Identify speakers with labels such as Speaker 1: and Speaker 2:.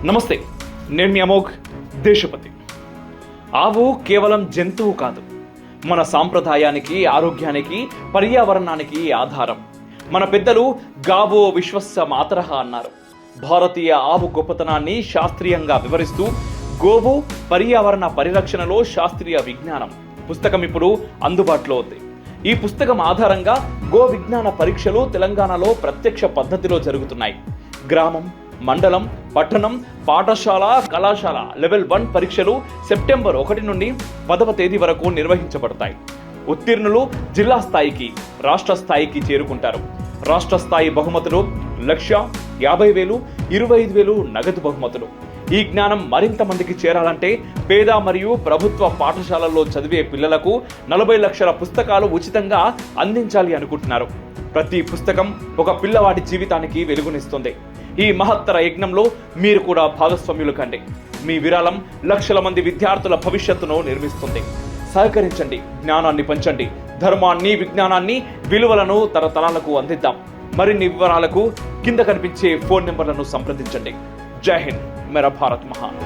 Speaker 1: నమస్తే, నేను మీ అమోఘ్ దేశపతి. ఆవు కేవలం జంతువు కాదు, మన సాంప్రదాయానికి, ఆరోగ్యానికి, పర్యావరణానికి ఆధారం. మన పెద్దలు గావో విశ్వస్య మాతరః అన్నారు. భారతీయ ఆవు గొప్పతనాన్ని శాస్త్రీయంగా వివరిస్తూ గోవు పర్యావరణ పరిరక్షణలో శాస్త్రీయ విజ్ఞానం పుస్తకం ఇప్పుడు అందుబాటులో ఉంది. ఈ పుస్తకం ఆధారంగా గో విజ్ఞాన పరీక్షలు తెలంగాణలో ప్రత్యక్ష పద్ధతిలో జరుగుతున్నాయి. గ్రామం, మండలం, పట్టణం, పాఠశాల, కళాశాల లెవెల్ 1 పరీక్షలు సెప్టెంబర్ 1 నుండి 10వ తేదీ వరకు నిర్వహించబడతాయి. ఉత్తీర్ణులు జిల్లా స్థాయికి, రాష్ట్ర స్థాయికి చేరుకుంటారు. రాష్ట్ర స్థాయి బహుమతులు 1,50,000, 25,000 నగదు బహుమతులు. ఈ జ్ఞానం మరింత మందికి చేరాలంటే పేద మరియు ప్రభుత్వ పాఠశాలల్లో చదివే పిల్లలకు 40 లక్షల పుస్తకాలు ఉచితంగా అందించాలి అనుకుంటున్నారు. ప్రతి పుస్తకం ఒక పిల్లవాడి జీవితానికి వెలుగునిస్తుంది. ఈ మహత్తర యజ్ఞంలో మీరు కూడా భాగస్వామ్యులు కండి. మీ విరాళం లక్షల మంది విద్యార్థుల భవిష్యత్తును నిర్మిస్తుంది. సహకరించండి, జ్ఞానాన్ని పంచండి, ధర్మాన్ని, విజ్ఞానాన్ని, విలువలను తరతరాలకు అందిద్దాం. మరిన్ని వివరాలకు కింద కనిపించే ఫోన్ నెంబర్లను సంప్రదించండి. జై హింద్, మేరా భారత్ మహాన్.